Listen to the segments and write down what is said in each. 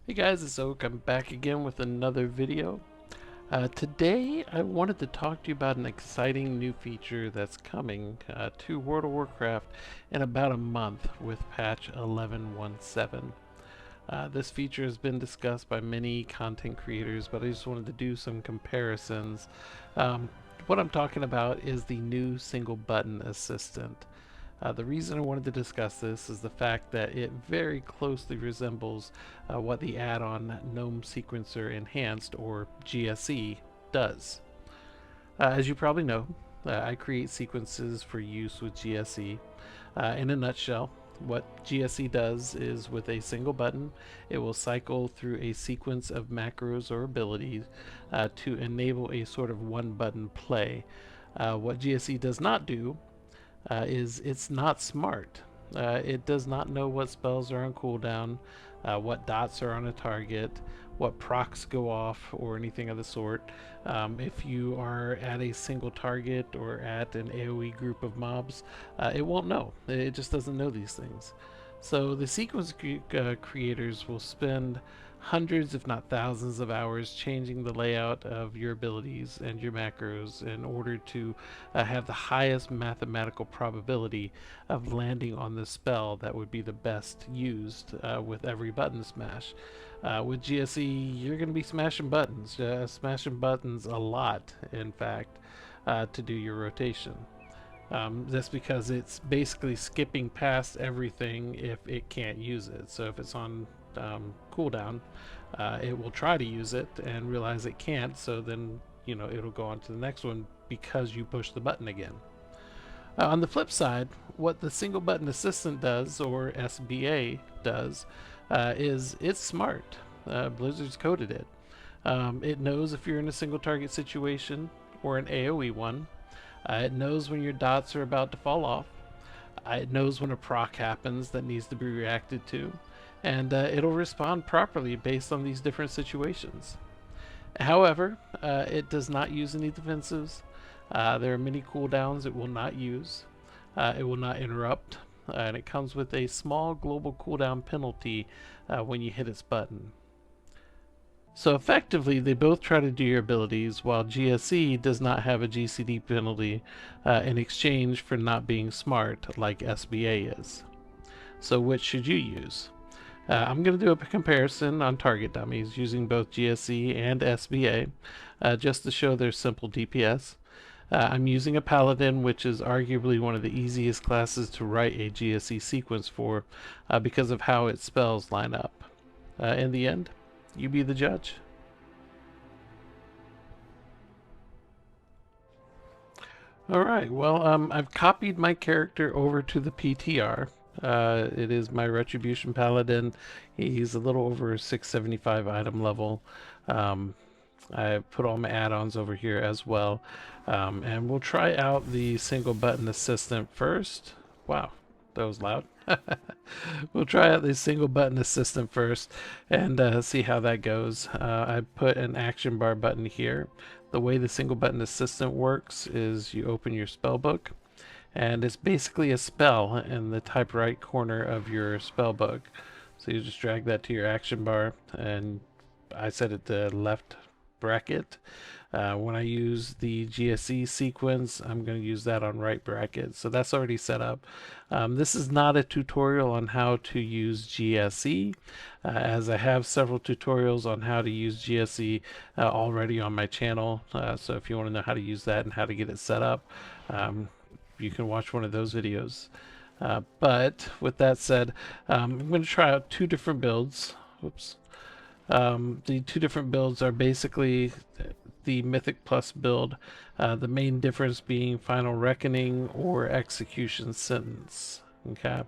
Hey guys, it's Oak. I'm back again with another video. Today I wanted to talk to you about an exciting new feature that's coming to World of Warcraft in about a month with patch 11.17. This feature has been discussed by many content creators, but I just wanted to do some comparisons. Um, what I'm talking about is the new single button assistant. The reason I wanted to discuss this is the fact that it very closely resembles what the add-on GNOME Sequencer Enhanced, or GSE, does. As you probably know, I create sequences for use with GSE. In a nutshell, what GSE does is with a single button, it will cycle through a sequence of macros or abilities to enable a sort of one button play. What GSE does not do is it's not smart. It does not know what spells are on cooldown, what dots are on a target, what procs go off, or anything of the sort. If you are at a single target or at an AoE group of mobs, it won't know. It just doesn't know these things. So the sequence creators will spend hundreds, if not thousands, of hours changing the layout of your abilities and your macros in order to have the highest mathematical probability of landing on the spell that would be the best used with every button smash. With GSE, you're going to be smashing buttons a lot, in fact, to do your rotation. That's because it's basically skipping past everything if it can't use it. So if it's on cooldown, it will try to use it and realize it can't, so then it'll go on to the next one because you push the button again. On the flip side, what the single button assistant does, or SBA does, is it's smart. Blizzard's coded it. It knows if you're in a single target situation or an AoE one. It knows when your dots are about to fall off. It knows when a proc happens that needs to be reacted to, and it'll respond properly based on these different situations. However, it does not use any defensives. There are many cooldowns it will not use. It will not interrupt, and it comes with a small global cooldown penalty when you hit its button. So effectively, they both try to do your abilities, while GSE does not have a GCD penalty in exchange for not being smart like SBA is. So which should you use? I'm going to do a comparison on target dummies using both GSE and SBA just to show their simple DPS. I'm using a Paladin, which is arguably one of the easiest classes to write a GSE sequence for because of how its spells line up. In the end, you be the judge. Alright, well, I've copied my character over to the PTR. It is my Retribution Paladin. He's a little over 675 item level. I put all my add-ons over here as well. And we'll try out the single button assistant first. Wow, that was loud. We'll try out the single button assistant first and see how that goes. I put an action bar button here. The way the single button assistant works is you open your spell book, and it's basically a spell in the type right corner of your spell book. So you just drag that to your action bar, and I set it to left bracket. When I use the GSE sequence, I'm going to use that on right bracket. So that's already set up. This is not a tutorial on how to use GSE, as I have several tutorials on how to use GSE already on my channel. So if you want to know how to use that and how to get it set up, you can watch one of those videos. But with that said, I'm going to try out two different builds. Whoops. The two different builds are basically the Mythic Plus build, the main difference being Final Reckoning or Execution Sentence. Okay,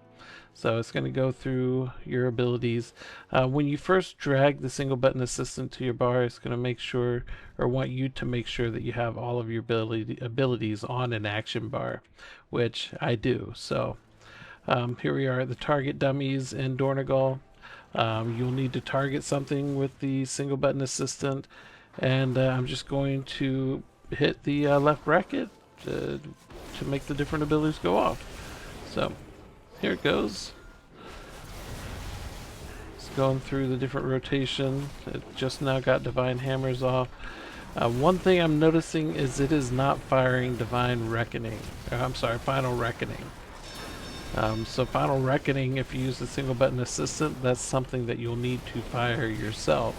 so it's going to go through your abilities. When you first drag the single button assistant to your bar, it's going to make sure, or want you to make sure, that you have all of your abilities on an action bar, which I do. So here we are at the target dummies in Dornegal. You'll need to target something with the single button assistant, and I'm just going to hit the left bracket to make the different abilities go off. So here it goes. going through the different rotation. It just now got Divine Hammers off. One thing I'm noticing is it is not firing Divine Reckoning. I'm sorry, Final Reckoning. So Final Reckoning, if you use the single button assistant, that's something that you'll need to fire yourself.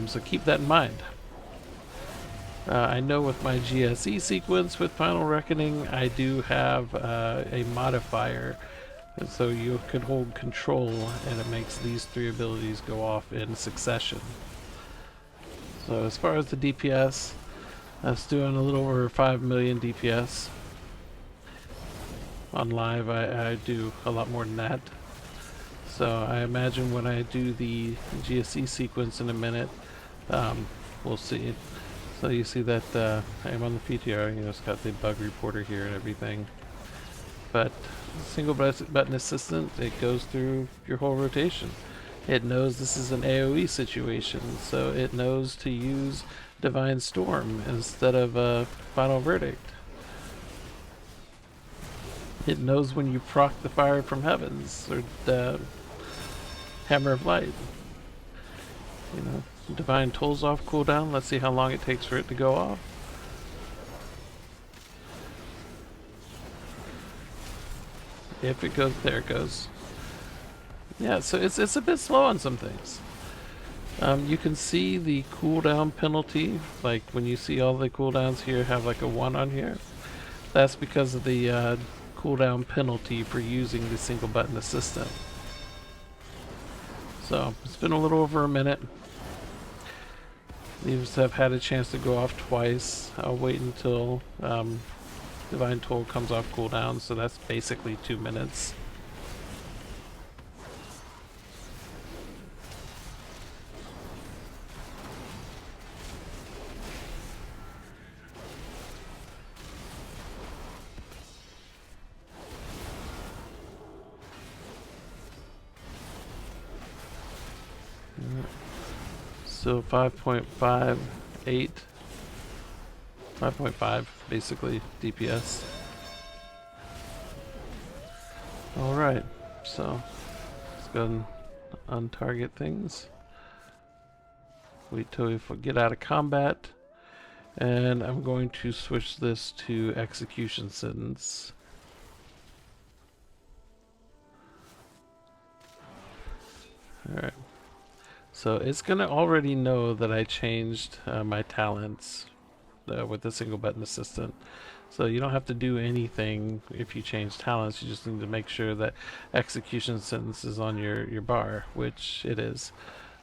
So keep that in mind. I know with my GSE sequence with Final Reckoning, I do have a modifier. And so you can hold control and it makes these 3 abilities go off in succession. So as far as the DPS, that's doing a little over 5 million DPS. On live I do a lot more than that. So I imagine when I do the GSE sequence in a minute, we'll see. So you see that I'm on the PTR, it's got the bug reporter here and everything. But single button assistant, it goes through your whole rotation. It knows this is an AoE situation, so it knows to use Divine Storm instead of Final Verdict. It knows when you proc the Fire from Heavens or the Hammer of Light. Divine Toll's off cooldown. Let's see how long it takes for it to go off. If it goes, there it goes. Yeah, so it's a bit slow on some things. You can see the cooldown penalty, like when you see all the cooldowns here have like a 1 on here. That's because of the cooldown penalty for using the single button assistant. So it's been a little over a minute. These have had a chance to go off twice. I'll wait until Divine Toll comes off cooldown, so that's basically 2 minutes. So 5.58, 5.5 basically DPS. Alright, so let's go and untarget things. Wait till we get out of combat. And I'm going to switch this to execution sentence. Alright. So it's going to already know that I changed my talents with the single button assistant. So you don't have to do anything if you change talents. You just need to make sure that execution sentence is on your bar, which it is.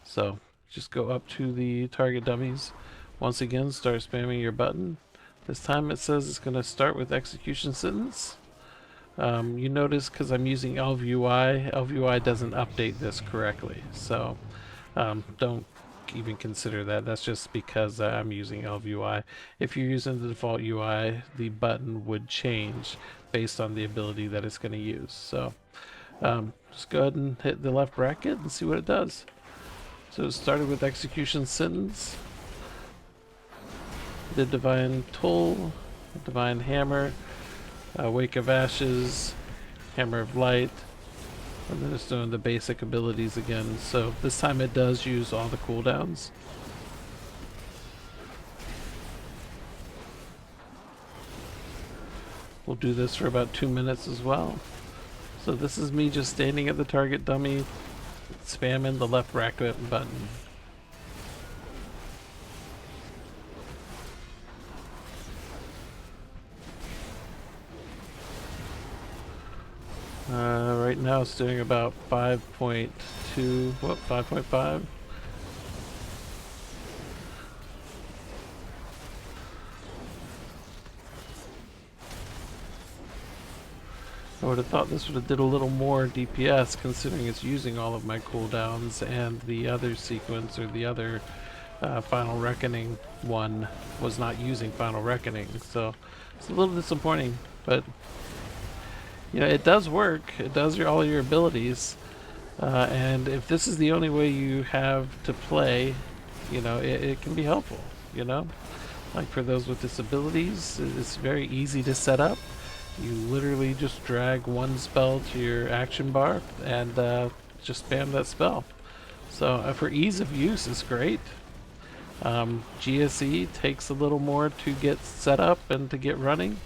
So just go up to the target dummies. Once again, start spamming your button. This time it says it's going to start with execution sentence. You notice because I'm using LVUI doesn't update this correctly. So don't even consider that. That's just because I'm using LVUI. If you're using the default UI, the button would change based on the ability that it's going to use. So just go ahead and hit the left bracket and see what it does. So it started with execution sentence, the Divine Toll, Divine Hammer, Wake of Ashes, Hammer of Light, and then it's doing the basic abilities again. So this time it does use all the cooldowns. We'll do this for about 2 minutes as well. So this is me just standing at the target dummy, spamming the left bracket button. Right now it's doing about 5.2, 5.5. I would have thought this would have did a little more DPS considering it's using all of my cooldowns, and the other sequence or the other Final Reckoning one was not using Final Reckoning. So it's a little disappointing, but it does work. It does all your abilities, and if this is the only way you have to play, it can be helpful. Like for those with disabilities, it's very easy to set up. You literally just drag one spell to your action bar and just spam that spell. So for ease of use, it's great. GSE takes a little more to get set up and to get running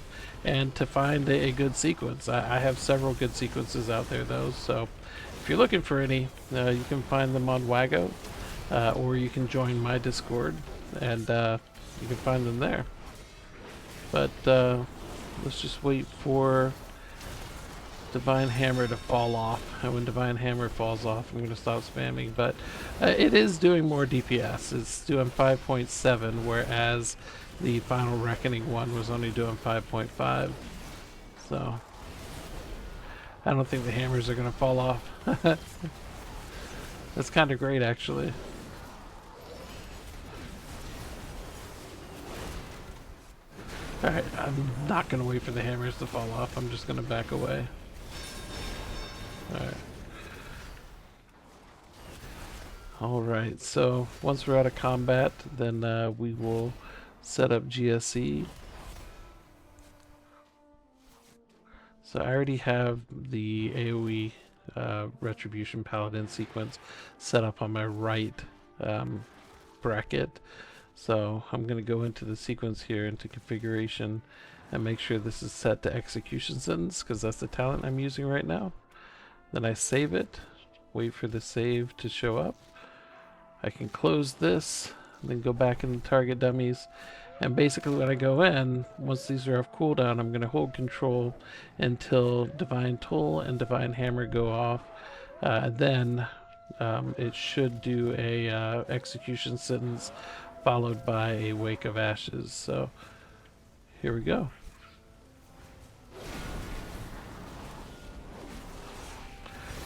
and to find a good sequence. I have several good sequences out there though, so if you're looking for any, you can find them on Wago, or you can join my Discord and you can find them there. But let's just wait for Divine Hammer to fall off, and when Divine Hammer falls off I'm going to stop spamming. But it is doing more DPS. It's doing 5.7, whereas the Final Reckoning one was only doing 5.5. So I don't think the hammers are going to fall off. That's kind of great actually. Alright, I'm not going to wait for the hammers to fall off. I'm just going to back away. Alright, so once we're out of combat, then we will set up GSE. So I already have the AoE Retribution Paladin sequence set up on my right bracket. So I'm going to go into the sequence here, into configuration, and make sure this is set to execution sentence, because that's the talent I'm using right now. Then I save it, wait for the save to show up. I can close this, then go back in the target dummies, and basically when I go in, once these are off cooldown, I'm going to hold control until Divine Toll and Divine Hammer go off. Then it should do a execution sentence followed by a Wake of Ashes. So here we go.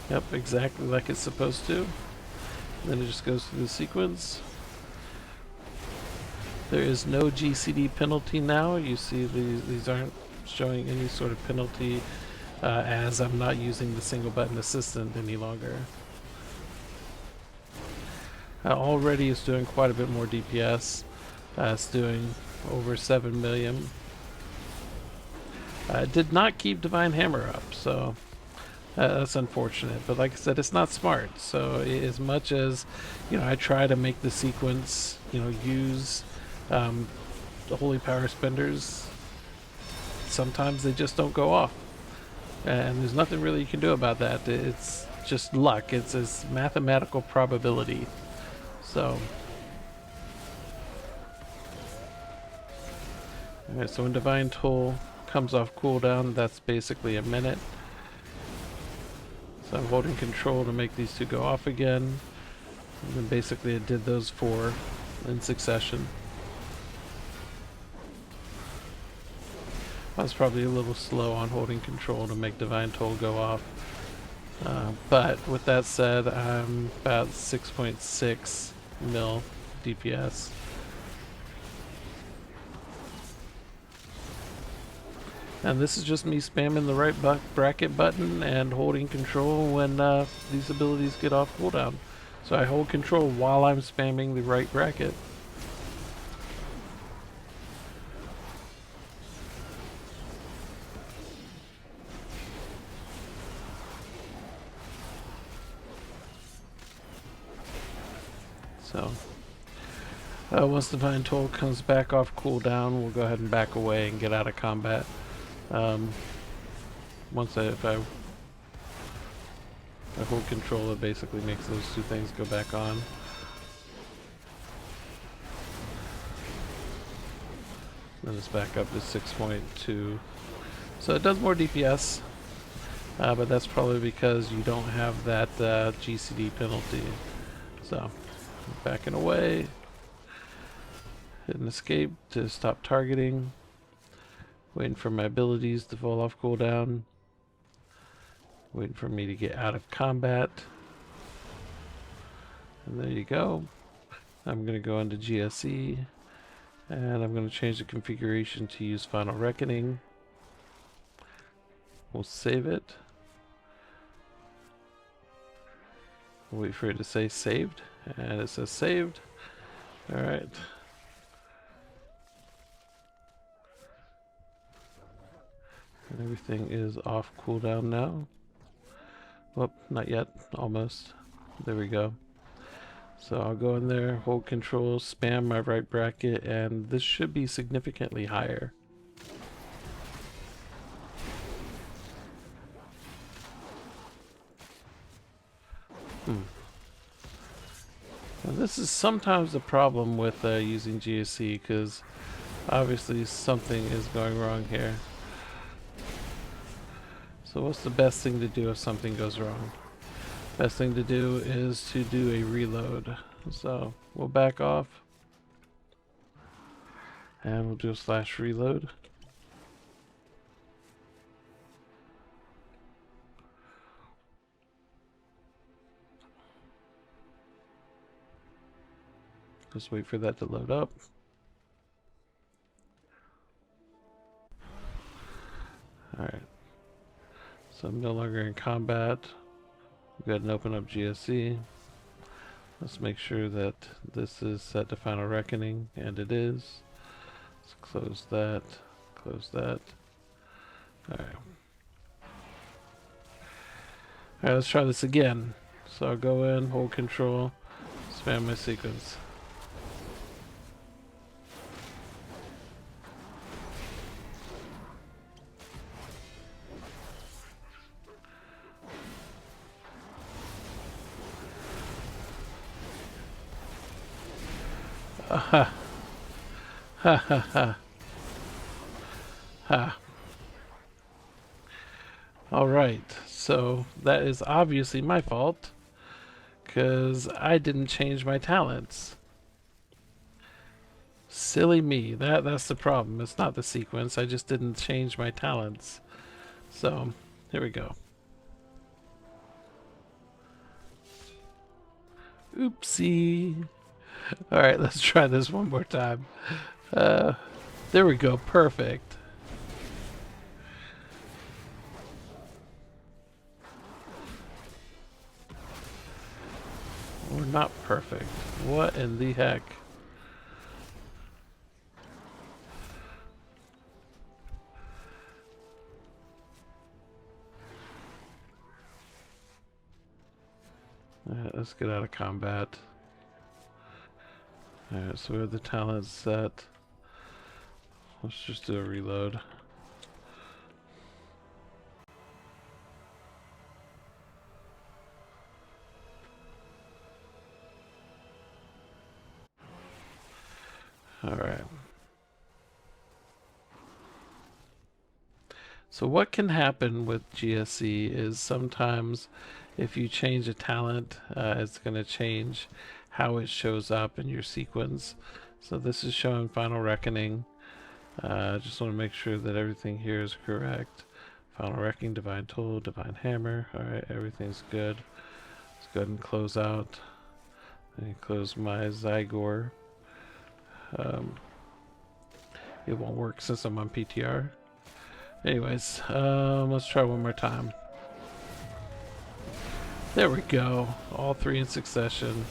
Yep, exactly like it's supposed to. Then it just goes through the sequence. There is no GCD penalty now. You see these aren't showing any sort of penalty as I'm not using the single button assistant any longer. Already it's doing quite a bit more DPS. It's doing over 7 million. Did not keep Divine Hammer up, so that's unfortunate. But like I said, it's not smart. So as much as, I try to make the sequence, use the Holy Power Spenders, sometimes they just don't go off. And there's nothing really you can do about that. It's just luck. It's a mathematical probability. So, alright, so when Divine Toll comes off cooldown, that's basically a minute. So I'm holding control to make these two go off again. And then basically it did those 4 in succession. I was probably a little slow on holding control to make Divine Toll go off. But with that said, I'm about 6.6 mil DPS. And this is just me spamming the right bracket button and holding control when these abilities get off cooldown. So I hold control while I'm spamming the right bracket. So once Divine Toll comes back off cooldown, we'll go ahead and back away and get out of combat. If I hold control, it basically makes those two things go back on. Then it's back up to 6.2. So it does more DPS, but that's probably because you don't have that GCD penalty. So backing away, hitting escape to stop targeting, waiting for my abilities to fall off cooldown, waiting for me to get out of combat, and there you go. I'm going to go into GSE, and I'm going to change the configuration to use Final Reckoning. We'll save it. Wait for it to say saved, and it says saved. Alright. And everything is off cooldown now. Whoop, not yet. Almost. There we go. So I'll go in there, hold control, spam my right bracket, and this should be significantly higher. Now this is sometimes a problem with using GSE, because obviously something is going wrong here. So what's the best thing to do if something goes wrong? Best thing to do is to do a reload. So we'll back off and we'll do a /reload. Just wait for that to load up. Alright. So I'm no longer in combat. Go ahead and open up GSE. Let's make sure that this is set to Final Reckoning, and it is. Let's close that. Close that. Alright. Alright, let's try this again. So I'll go in, hold control, spam my sequence. Ha ha ha ha ha. Alright, so that is obviously my fault, because I didn't change my talents. Silly me. That's the problem. It's not the sequence, I just didn't change my talents. So, here we go. Oopsie. Alright, let's try this one more time. There we go, perfect. Or not perfect. What in the heck? Alright, let's get out of combat. Alright, so we have the talents set. Let's just do a reload. Alright. So what can happen with GSE is sometimes if you change a talent, it's going to change how it shows up in your sequence. So this is showing Final Reckoning. Just want to make sure that everything here is correct. Final Reckoning, Divine Tool, Divine Hammer. Alright, everything's good. Let's go ahead and close out. And close my Zygor. It won't work since I'm on PTR. Anyways, let's try one more time. There we go. All three in succession,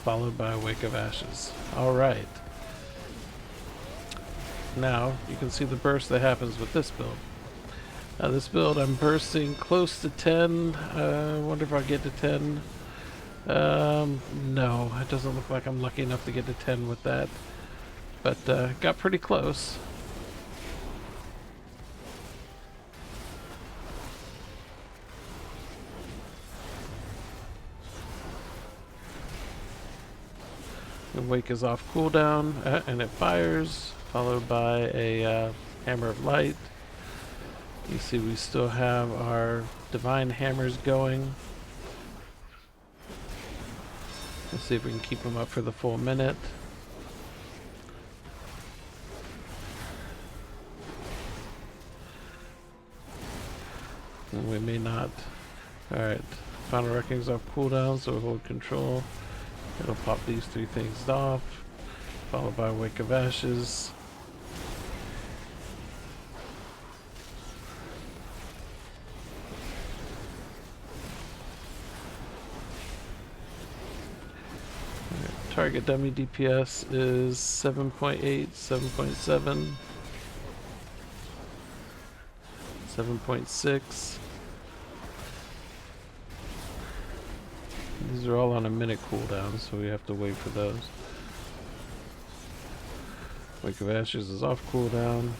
followed by a Wake of Ashes. Alright. Now, you can see the burst that happens with this build. This build, I'm bursting close to 10. I wonder if I'll get to 10. No, it doesn't look like I'm lucky enough to get to 10 with that. But, got pretty close. The Wake is off cooldown, and it fires, followed by a Hammer of Light. You see we still have our Divine Hammers going. Let's see if we can keep them up for the full minute. And we may not. Alright, Final Reckoning's off cooldown, so we'll hold control. It'll pop these three things off, followed by a Wake of Ashes. Right, target dummy DPS is 7.8, 7.7, 7.6, These are all on a minute cooldown, so we have to wait for those. Wake of Ashes is off cooldown.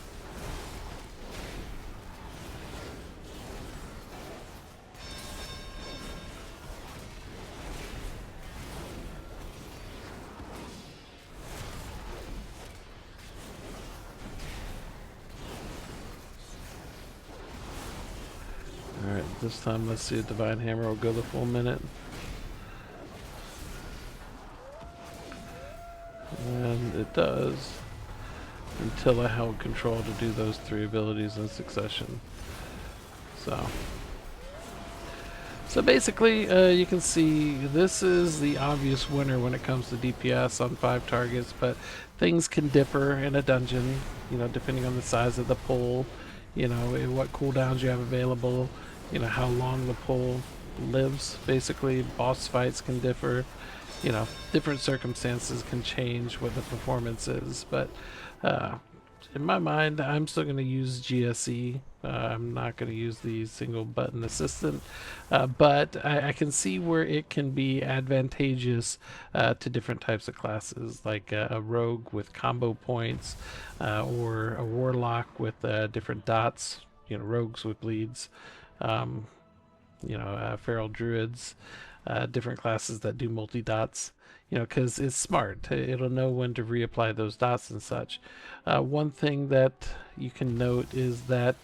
Alright, this time let's see if Divine Hammer will go the full minute. And it does, until I held control to do those 3 abilities in succession. So basically, you can see this is the obvious winner when it comes to DPS on 5 targets, but things can differ in a dungeon, you know, depending on the size of the pull, you know, what cooldowns you have available, you know, how long the pull lives. Basically, boss fights can differ, you know, different circumstances can change what the performance is, but in my mind, I'm still going to use GSE. I'm not going to use the single button assistant, but I can see where it can be advantageous to different types of classes, like a rogue with combo points, or a warlock with different dots, you know, rogues with bleeds, you know, feral druids, different classes that do multi-dots. You know, because it's smart. It'll know when to reapply those dots and such. One thing that you can note is that,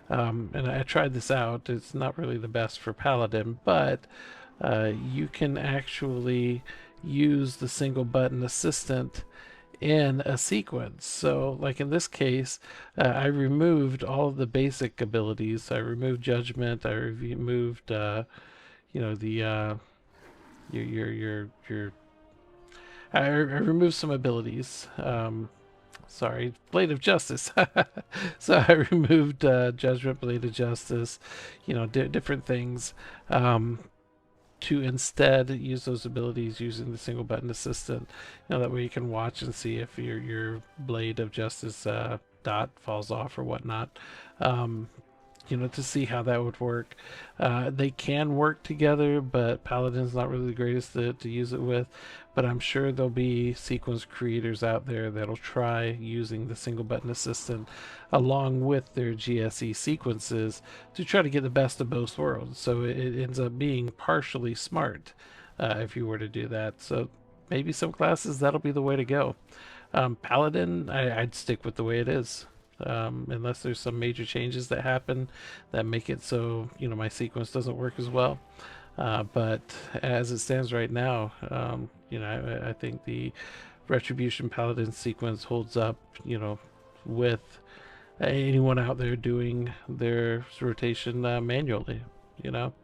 and I tried this out, it's not really the best for Paladin, but you can actually use the single button assistant in a sequence. So like in this case, I removed all of the basic abilities. I removed Judgment, I removed, you know, the, your I removed some abilities. Sorry, Blade of Justice. So I removed Judgment, Blade of Justice, you know, different things, to instead use those abilities using the single button assistant. You know, that way you can watch and see if your Blade of Justice dot falls off or whatnot. You know, to see how that would work. They can work together, but Paladin's not really the greatest to use it with. But I'm sure there'll be sequence creators out there that'll try using the single button assistant along with their GSE sequences to try to get the best of both worlds. So it ends up being partially smart if you were to do that. So maybe some classes that'll be the way to go. Paladin, I'd stick with the way it is. Unless there's some major changes that happen that make it so, you know, my sequence doesn't work as well. But as it stands right now, you know, I think the Retribution Paladin sequence holds up, you know, with anyone out there doing their rotation manually, you know.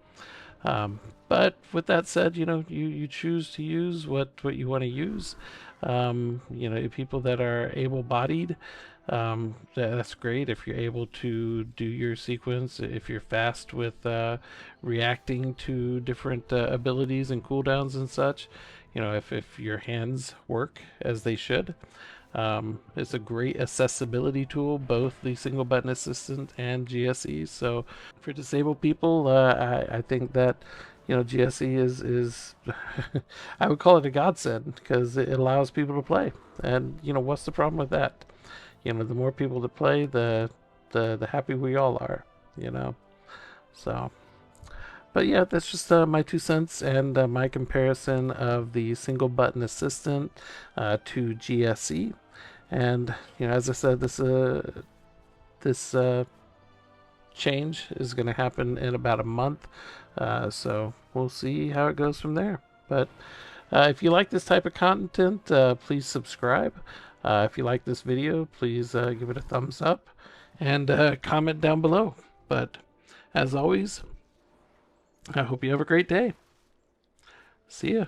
But with that said, you know, you choose to use what you want to use. You know, people that are able-bodied, that's great if you're able to do your sequence, if you're fast with reacting to different abilities and cooldowns and such, you know, if your hands work as they should. It's a great accessibility tool, both the single button assistant and GSE. So for disabled people, I think that, you know, GSE is I would call it a godsend because it allows people to play. And, you know, what's the problem with that? You know, the more people that play, the happy we all are, you know. So, but yeah, that's just my 2 cents and my comparison of the single button assistant to GSE. And, you know, as I said, this change is going to happen in about a month. So we'll see how it goes from there. But if you like this type of content, please subscribe. If you like this video, please give it a thumbs up and comment down below. But as always, I hope you have a great day. See ya.